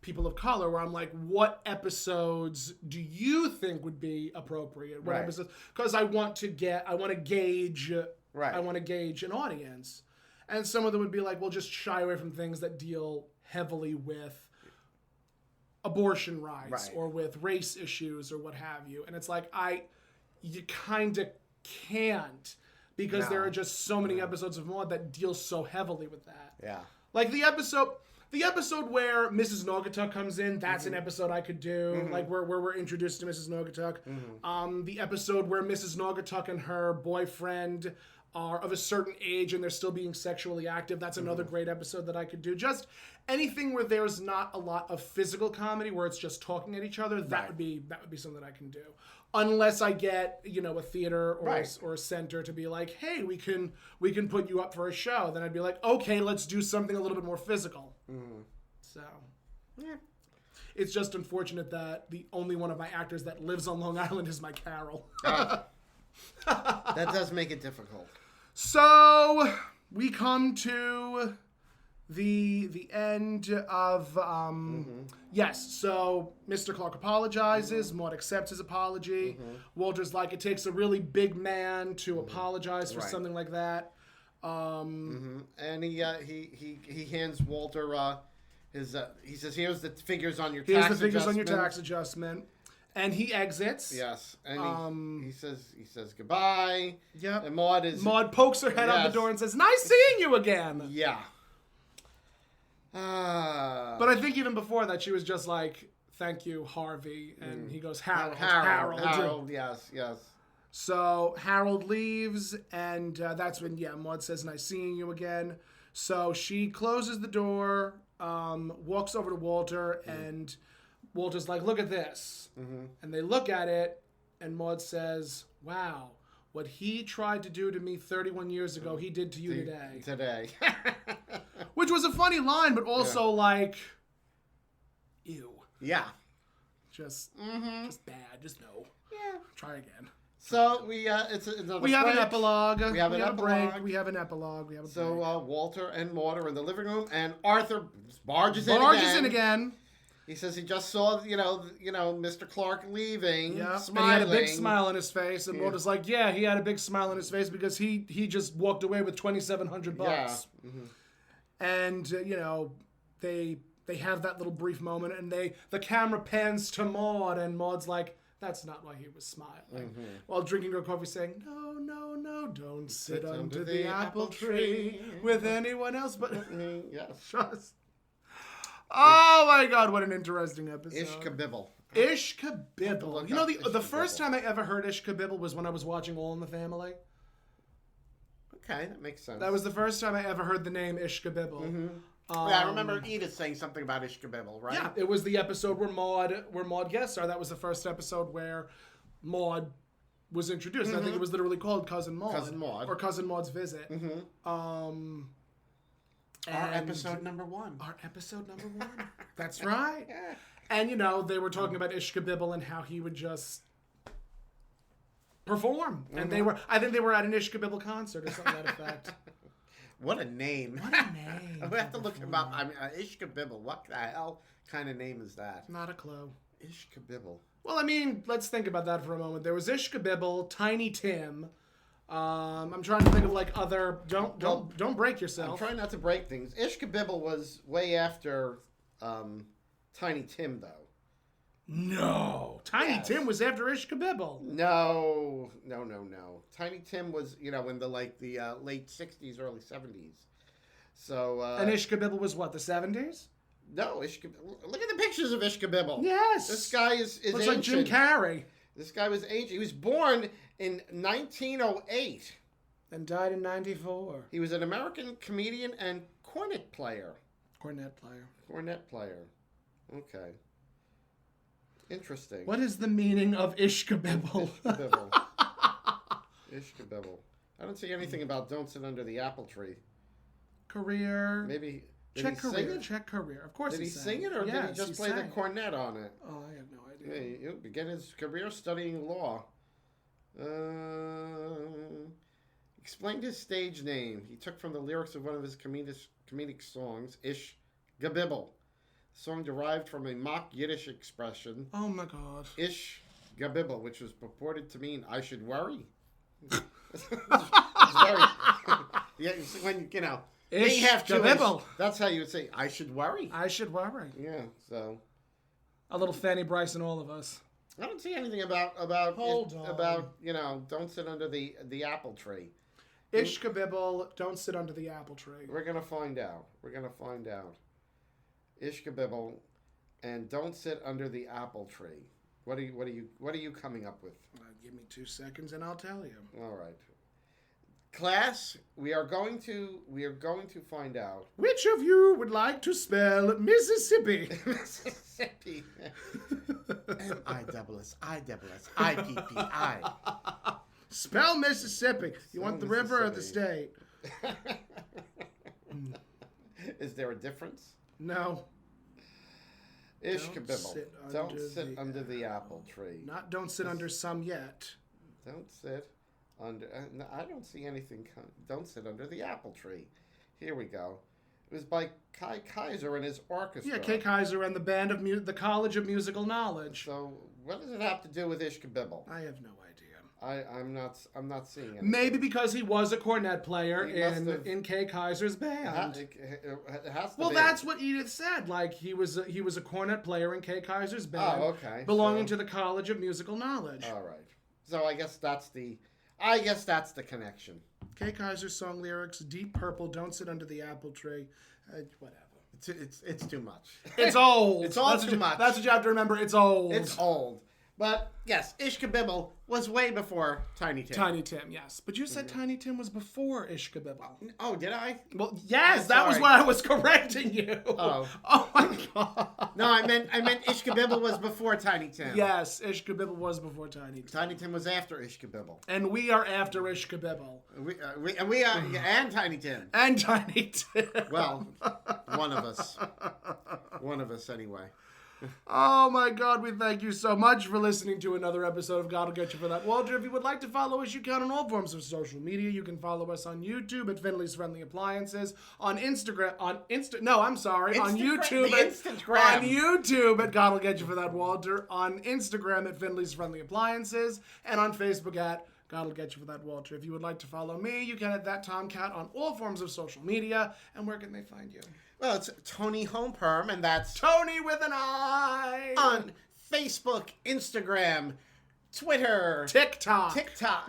people of color, where I'm like, what episodes do you think would be appropriate? What episodes? Because I want to gauge an audience. And some of them would be like, well, just shy away from things that deal heavily with abortion rights or with race issues or what have you. And it's like, you kind of can't, because there are just so many episodes of Maude that deal so heavily with that. Yeah. Like the episode where Mrs. Naugatuck comes in, that's an episode I could do. Like where we're introduced to Mrs. Naugatuck. The episode where Mrs. Naugatuck and her boyfriend are of a certain age and they're still being sexually active. That's another great episode that I could do. Just anything where there's not a lot of physical comedy, where it's just talking at each other, that would be something that I can do. Unless I get, a theater or a center to be like, hey, we can put you up for a show. Then I'd be like, okay, let's do something a little bit more physical. So, yeah. It's just unfortunate that the only one of my actors that lives on Long Island is my Carol. That does make it difficult. So we come to the end of yes. So Mr. Clark apologizes. Maude accepts his apology. Walter's like, it takes a really big man to apologize for something like that. And he hands Walter his. He says, "Here's the figures on your tax Here's the figures adjustment." on your tax adjustment. And he exits. Yes, and he says goodbye. Yep. And Maude pokes her head out the door and says, "Nice seeing you again." Yeah. But I think even before that, she was just like, "Thank you, Harvey," and he goes, "Harold." Harold. Yes. So Harold leaves, and that's when Maude says, "Nice seeing you again." So she closes the door, walks over to Walter, and Walter's like, "Look at this." And they look at it, and Maude says, "Wow, what he tried to do to me 31 years ago, he did to you today." Today. Which was a funny line, but also like, ew. Yeah. Just bad. Just no. Yeah. Try again. So we have an epilogue. We have a break. We have an epilogue. We have a break. So Walter and Maude are in the living room, and Arthur barges in again. He says he just saw, Mr. Clark leaving, smiling. And he had a big smile on his face, and Maude is like, "Yeah, he had a big smile on his face because he just walked away with $2,700 bucks." Yeah. And they have that little brief moment, and the camera pans to Maude, and Maude's like, "That's not why he was smiling," while drinking her coffee, saying, "No, don't sit under the apple tree with anyone else but me." Yes. Trust. Oh my God, what an interesting episode. Ishkabibble. Ishkabibble. You know, the first time I ever heard Ishkabibble was when I was watching All in the Family. Okay, that makes sense. That was the first time I ever heard the name Ishkabibble. I remember Edith saying something about Ishkabibble, right? Yeah, it was the episode where Maude guest star. That was the first episode where Maude was introduced. I think it was literally called Cousin Maude. Cousin Maude. Or Cousin Maude's Visit. Our episode number one. That's right. Yeah. And, they were talking about Ishkabibble and how he would just perform. And I think they were at an Ishkabibble concert or something to that effect. What a name. What a name. We have to look him up. I mean, Ishkabibble. What the hell kind of name is that? Not a clue. Ishkabibble. Well, I mean, let's think about that for a moment. There was Ishkabibble, Tiny Tim. I'm trying to think of like other. Don't break yourself. I'm trying not to break things. Ishkabibble was way after Tiny Tim, though. No, Tiny Tim was after Ishkabibble. No. Tiny Tim was in the late '60s, early '70s. So and Ishkabibble was what, the '70s? No, Ishkabibble. Look at the pictures of Ishkabibble. Yes, this guy is looks ancient. like Jim Carrey. This guy was ancient. He was born in 1908 and died in '94. He was an American comedian and cornet player. Cornet player. Okay. Interesting. What is the meaning of Ishkabibble? Ishkabibble. I don't see anything about don't sit under the apple tree. Career. Maybe. Check career. Of course. Did he sing it, or did he just play the cornet on it? Oh, I have no idea. He began his career studying law. Explained his stage name. He took from the lyrics of one of his comedic songs, Ishkabibble. The song derived from a mock Yiddish expression. Oh my God. Ishkabibble, which was purported to mean I should worry. It's very when Ishkabibble. That's how you would say I should worry. I should worry. Yeah. So. A little Fanny Bryce and all of us. I don't see anything about don't sit under the apple tree. Ishkabibble, don't sit under the apple tree. We're gonna find out. Ishkabibble, and don't sit under the apple tree. What are you coming up with? Give me 2 seconds and I'll tell you. All right. Class, we are going to find out. Which of you would like to spell Mississippi? Mississippi. MISSIPPI. Spell Mississippi. You want the river or the state? Is there a difference? No. Ishkabibble. Don't sit under the apple tree. Don't sit under some yet. Don't sit under. I don't see anything. Don't sit under the apple tree. Here we go. was by Kai Kaiser and his orchestra. Yeah, Kay Kaiser and the band of the College of Musical Knowledge. So what does it have to do with Ishkabibble? I have no idea. I'm not seeing it. Maybe because he was a cornet player He must have- in Kay Kaiser's band. It has to Well, be. that's what Edith said. Like he was a cornet player in Kay Kaiser's band, Oh, okay. belonging to the College of Musical Knowledge. All right. So I guess that's the connection. Kay Kaiser's song lyrics: "Deep purple, don't sit under the apple tree." Whatever. It's too much. It's old. It's all too much. That's what you have to remember. It's old. It's old. But yes, Ishkabibble was way before Tiny Tim. Tiny Tim, yes. But you said Tiny Tim was before Ishkabibble. Oh, did I? Well, yes, I'm that was sorry. why I was correcting you. Oh. Oh my god. No, I meant Ishkabibble was before Tiny Tim. Yes, Ishkabibble was before Tiny Tim. Tiny Tim was after Ishkabibble. And we are after Ishkabibble. We are and Tiny Tim. And Tiny Tim. Well, one of us. One of us anyway. Oh my god, we thank you so much for listening to another episode of God Will Get You For That, Walter. If you would like to follow us, you can on all forms of social media. You can follow us on YouTube at Finley's Friendly Appliances, on Instagram, on YouTube Instagram. on YouTube at God Will Get You For That, Walter, on Instagram at Finley's Friendly Appliances, and on Facebook at God Will Get You For That, Walter. If you would like to follow me, you can at That Tomcat on all forms of social media. And where can they find you? Well, it's Toni Homeperm, and that's Tony with an I. on Facebook, Instagram, Twitter, TikTok,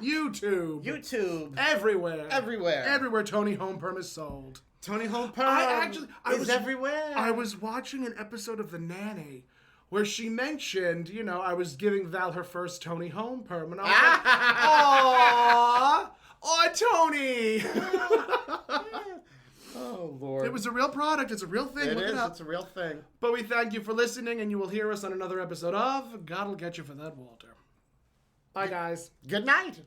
YouTube, everywhere. everywhere. Tony Homeperm is sold. Toni Homeperm I is was everywhere. I was watching an episode of The Nanny where she mentioned, I was giving Val her first Tony Homeperm, and I was like, "Aw, Tony." Oh, Lord. It was a real product. It's a real thing. It Look is. it up. It's a real thing. But we thank you for listening, and you will hear us on another episode of God Will Get You For That, Walter. Bye, guys. Good night.